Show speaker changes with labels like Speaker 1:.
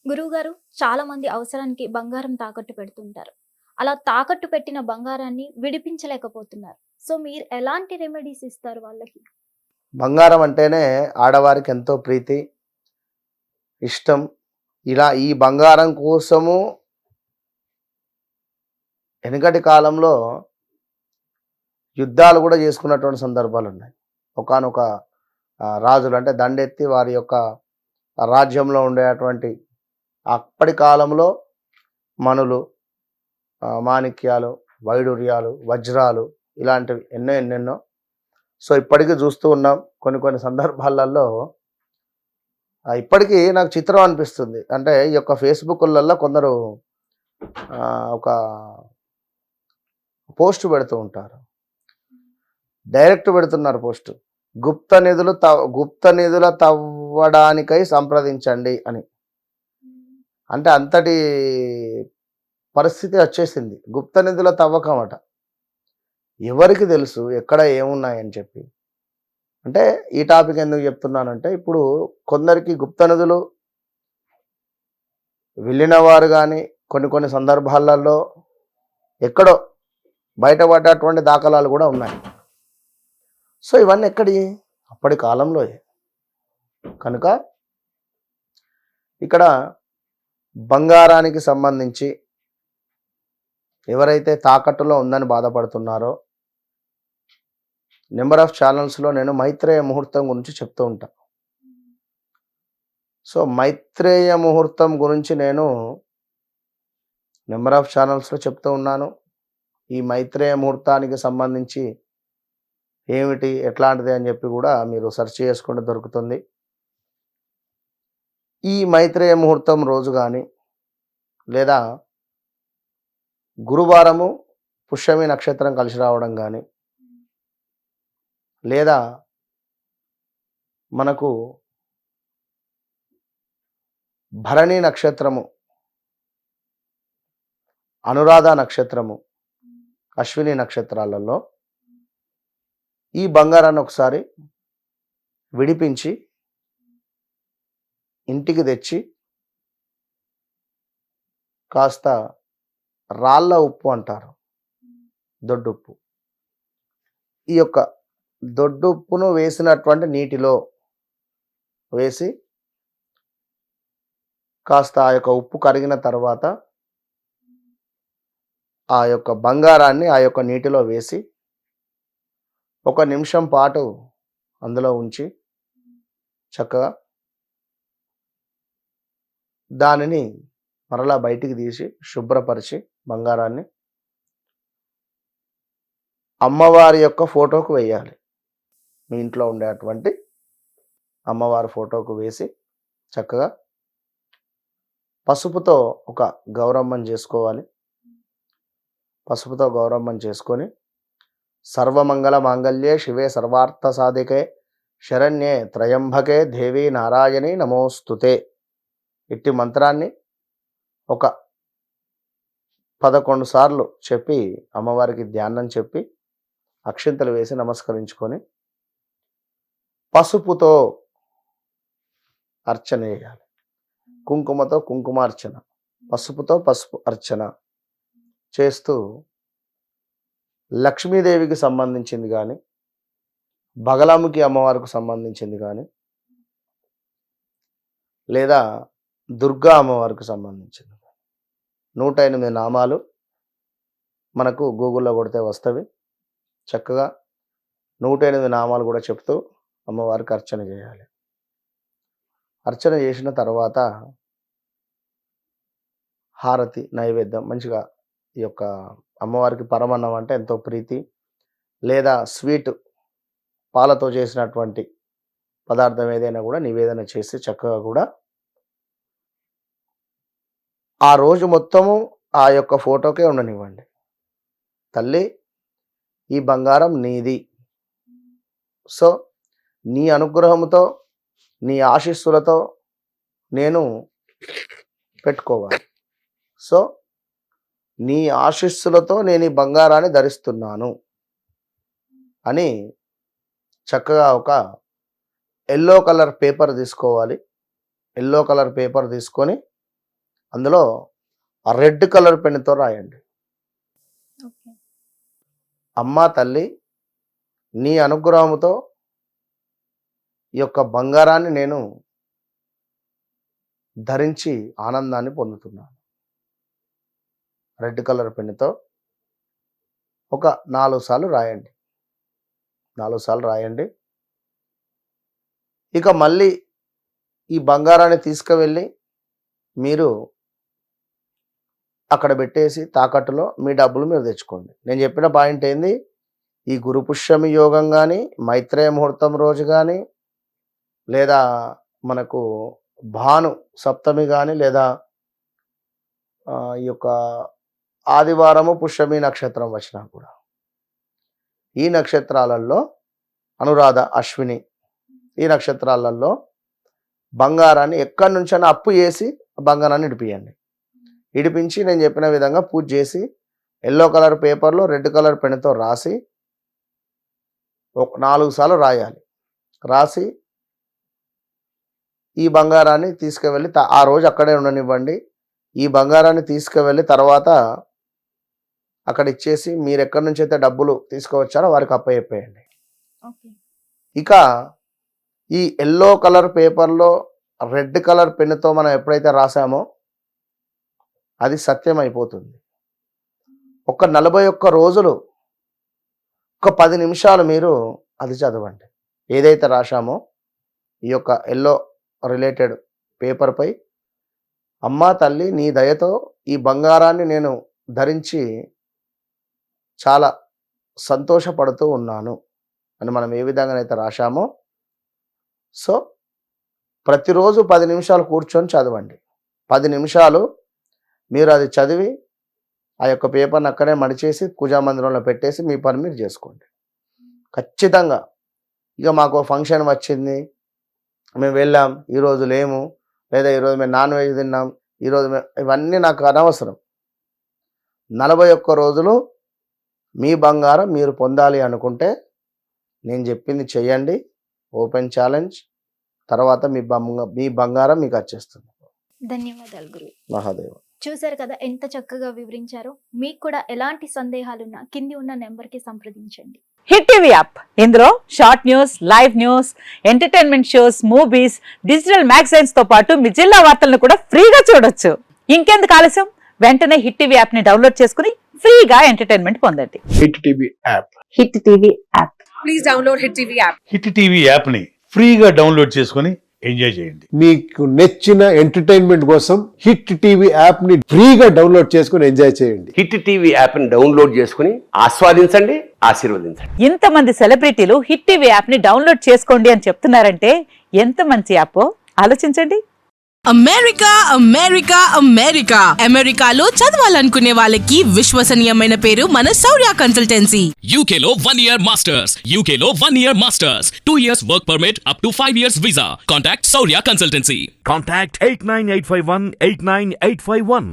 Speaker 1: గురువుగారు, చాలా మంది అవసరానికి బంగారం తాకట్టు పెడుతుంటారు. అలా తాకట్టు పెట్టిన బంగారాన్ని విడిపించలేకపోతున్నారు. సో, మీరు ఎలాంటి రెమెడీస్ ఇస్తారు వాళ్ళకి?
Speaker 2: బంగారం అంటేనే ఆడవారికి ఎంతో ప్రీతి, ఇష్టం. ఇలా ఈ బంగారం కోసము వెనుకటి కాలంలో యుద్ధాలు కూడా చేసుకున్నటువంటి సందర్భాలున్నాయి. ఒకానొక రాజులు అంటే దండెత్తి వారి యొక్క రాజ్యంలో ఉండేటువంటి అప్పటి కాలంలో మణులు, మాణిక్యాలు, వైడూర్యాలు, వజ్రాలు ఇలాంటివి ఎన్నెన్నో. సో, ఇప్పటికీ చూస్తూ ఉన్నాం. కొన్ని సందర్భాలలో ఇప్పటికీ నాకు చిత్రం అనిపిస్తుంది. అంటే ఈ యొక్క ఫేస్‌బుక్‌లలో కొందరు ఒక పోస్ట్ పెడుతూ ఉంటారు. డైరెక్ట్ పెడుతున్నారు పోస్ట్. గుప్త నిధుల తవ్వడానికై సంప్రదించండి అని. అంటే అంతటి పరిస్థితి వచ్చేసింది. గుప్త నిధుల తవ్వకం అట. ఎవరికి తెలుసు ఎక్కడ ఏమున్నాయని చెప్పి. అంటే ఈ టాపిక్ ఎందుకు చెప్తున్నానంటే, ఇప్పుడు కొందరికి గుప్త నిధులు వెళ్ళిన వారు కానీ కొన్ని సందర్భాలలో ఎక్కడో బయటపడ్డటువంటి దాఖలాలు కూడా ఉన్నాయి. సో, ఇవన్నీ ఎక్కడి? అప్పటి కాలంలో. కనుక ఇక్కడ బంగారానికి సంబంధించి ఎవరైతే తాకట్టులో ఉందని బాధపడుతున్నారో, నెంబర్ ఆఫ్ ఛానల్స్లో నేను మైత్రేయ ముహూర్తం గురించి చెప్తూ ఉంటాను. సో, మైత్రేయ ముహూర్తం గురించి నేను నెంబర్ ఆఫ్ ఛానల్స్లో చెప్తూ ఉన్నాను. ఈ మైత్రేయ ముహూర్తానికి సంబంధించి ఏమిటి, ఎట్లాంటిది అని చెప్పి కూడా మీరు సెర్చ్ చేసుకుంటే దొరుకుతుంది. ఈ మైత్రేయ ముహూర్తం రోజు కానీ లేదా గురువారము పుష్యమి నక్షత్రం కలిసి రావడం కానీ, లేదా మనకు భరణి నక్షత్రము, అనురాధ నక్షత్రము, అశ్విని నక్షత్రాలలో ఈ బంగారాన్ని ఒకసారి విడిపించి ఇంటికి తెచ్చి కాస్త రాళ్ళ ఉప్పు అంటారు, దొడ్డుప్పు. ఈ యొక్క దొడ్డుప్పును వేసినటువంటి నీటిలో వేసి కాస్త ఆ యొక్క ఉప్పు కరిగిన తర్వాత ఆ యొక్క బంగారాన్ని ఆ యొక్క నీటిలో వేసి 1 నిమిషం పాటు అందులో ఉంచి చక్కగా దానిని మరలా బయటికి తీసి శుభ్రపరిచి బంగారాన్ని అమ్మవారి యొక్క ఫోటోకు వేయాలి. మీ ఇంట్లో ఉండేటువంటి అమ్మవారి ఫోటోకు వేసి చక్కగా పసుపుతో ఒక గౌరమ్మని చేసుకోవాలి. పసుపుతో గౌరమ్మని చేసుకొని సర్వమంగళ మాంగళ్యే శివే సర్వార్థ సాధికే శరణ్యే త్రయంబకే దేవి నారాయణి నమోస్తుతే ఇట్టి మంత్రాన్ని ఒక 11 సార్లు చెప్పి అమ్మవారికి ధ్యానం చెప్పి అక్షింతలు వేసి నమస్కరించుకొని పసుపుతో అర్చన చేయాలి. కుంకుమతో కుంకుమార్చన, పసుపుతో పసుపు అర్చన చేస్తూ లక్ష్మీదేవికి సంబంధించింది కానీ, బగలాముఖి అమ్మవారికి సంబంధించింది కానీ, లేదా దుర్గా అమ్మవారికి సంబంధించింది 108 నామాలు మనకు గూగుల్లో కొడితే వస్తవి. చక్కగా 108 నామాలు కూడా చెప్తూ అమ్మవారికి అర్చన చేయాలి. అర్చన చేసిన తర్వాత హారతి నైవేద్యం మంచిగా ఈ యొక్క అమ్మవారికి పరమన్నం అంటే ఎంతో ప్రీతి, లేదా స్వీట్ పాలతో చేసినటువంటి పదార్థం ఏదైనా కూడా నివేదన చేసి చక్కగా కూడా ఆ రోజు మొత్తము ఆ యొక్క ఫోటోకే ఉండనివ్వండి. తల్లి, ఈ బంగారం నీది. సో, నీ అనుగ్రహంతో నీ ఆశీస్సులతో నేను పెట్టుకోవాలి. సో, నీ ఆశీస్సులతో నేను ఈ బంగారాన్ని ధరిస్తున్నాను అని చక్కగా ఒక ఎల్లో కలర్ పేపర్ తీసుకోవాలి. ఎల్లో కలర్ పేపర్ తీసుకొని అందులో ఆ రెడ్ కలర్ పెన్నుతో రాయండి.
Speaker 1: ఓకే.
Speaker 2: అమ్మా తల్లి, నీ అనుగ్రహముతో ఈ యొక్క బంగారాన్ని నేను ధరించి ఆనందాన్ని పొందుతున్నాను. రెడ్ కలర్ పెన్నుతో ఒక 4 సార్లు రాయండి. 4 సార్లు రాయండి. ఇక మళ్ళీ ఈ బంగారాన్ని తీసుకువెళ్ళి మీరు అక్కడ పెట్టేసి తాకట్టులో మీ డబ్బులు మీరు తెచ్చుకోండి. నేను చెప్పిన పాయింట్ ఏంది, ఈ గురు పుష్యమి యోగం కానీ, మైత్రేయ ముహూర్తం రోజు కానీ, లేదా మనకు భాను సప్తమి కానీ, లేదా ఈ యొక్క ఆదివారము పుష్యమి నక్షత్రం వచ్చినా కూడా, ఈ నక్షత్రాలలో అనురాధ, అశ్విని, ఈ నక్షత్రాలలో బంగారాన్ని ఎక్కడి నుంచైనా అప్పు చేసి బంగారాన్ని ఇడిపియండి. ఇడిపించి నేను చెప్పిన విధంగా పూజ చేసి ఎల్లో కలర్ పేపర్లో రెడ్ కలర్ పెన్నుతో రాసి 4 సార్లు రాయాలి. రాసి ఈ బంగారాన్ని తీసుకువెళ్ళి ఆ రోజు అక్కడే ఉండనివ్వండి. ఈ బంగారాన్ని తీసుకువెళ్ళి తర్వాత అక్కడ ఇచ్చేసి మీరు ఎక్కడి నుంచి అయితే డబ్బులు తీసుకువచ్చారో వారికి అప్పచెప్పేయండి. ఇక ఈ ఎల్లో కలర్ పేపర్లో రెడ్ కలర్ పెన్నుతో మనం ఎప్పుడైతే రాసామో అది సత్యం అయిపోతుంది. ఒక 41 రోజులు ఒక 10 నిమిషాలు మీరు అది చదవండి. ఏదైతే రాశామో ఈ యొక్క ఎల్లో రిలేటెడ్ పేపర్పై, అమ్మా తల్లి నీ దయతో ఈ బంగారాన్ని నేను ధరించి చాలా సంతోషపడుతూ ఉన్నాను అని మనం ఏ విధంగానైతే రాశామో, సో ప్రతిరోజు 10 నిమిషాలు కూర్చొని చదవండి. 10 నిమిషాలు మీరు అది చదివి ఆ యొక్క పేపర్ని అక్కడే మడిచేసి పూజా మందిరంలో పెట్టేసి మీ పని మీరు చేసుకోండి. ఖచ్చితంగా ఇక మాకు ఫంక్షన్ వచ్చింది, మేము వెళ్ళాం, ఈరోజు లేము, లేదా ఈరోజు మేము నాన్ వెజ్ తిన్నాం, ఈరోజు ఇవన్నీ నాకు అనవసరం. 41 రోజులు మీ బంగారం మీరు పొందాలి అనుకుంటే నేను చెప్పింది చెయ్యండి. Open challenge. తర్వాత మీ బంగారం మీకు వచ్చేస్తుంది.
Speaker 1: ధన్యవాదాలు గురు.
Speaker 2: మహాదేవ.
Speaker 1: చూశారు కదా ఎంత చక్కగా వివరించారో. మీకు కూడా ఎలాంటి సందేహాలున్నా కింది ఉన్న నెంబర్కి సంప్రదించండి.
Speaker 3: హిట్ టీవీ యాప్, ఇందులో short news, live news, entertainment shows, movies, digital magazines తో పాటు మీ జిల్లా వార్తలను కూడా ఫ్రీగా చూడొచ్చు. ఇంకెందుకు ఆలస్యం, వెంటనే హిట్ టీవీ యాప్ ని డౌన్లోడ్ చేసుకుని ఫ్రీగా ఎంటర్టైన్మెంట్ పొందండి.
Speaker 4: Hit TV app.
Speaker 3: Hit TV app.
Speaker 5: Please download hit TV app.
Speaker 6: Hit TV app ని ఫ్రీగా డౌన్లోడ్ చేసుకొని ఎంజాయ్ చేయండి.
Speaker 4: మీకు నచ్చిన ఎంటర్టైన్మెంట్ కోసం హిట్ టీవీ యాప్ ని ఫ్రీగా డౌన్లోడ్ చేసుకుని ఎంజాయ్ చేయండి.
Speaker 7: హిట్ టీవీ యాప్ ని డౌన్లోడ్ చేసుకుని ఆస్వాదించండి, ఆశీర్వదించండి.
Speaker 3: ఇంతమంది సెలబ్రిటీలు హిట్ టీవీ యాప్ ని డౌన్లోడ్ చేసుకోండి అని చెప్తున్నారంటే ఎంత మంచి యాప్ ఆలోచించండి.
Speaker 5: అమెరికా అమెరికా అమెరికా అమెరికాలో చదవాలనుకునే వాళ్ళకి విశ్వసనీయమైన పేరు మన శౌర్య కన్సల్టెన్సీ.
Speaker 8: UK లో 1 year masters. UK లో 1 year masters. 2 years work permit up to 5 years visa. Contact Saurya Consultancy.
Speaker 9: Contact 89851 89851.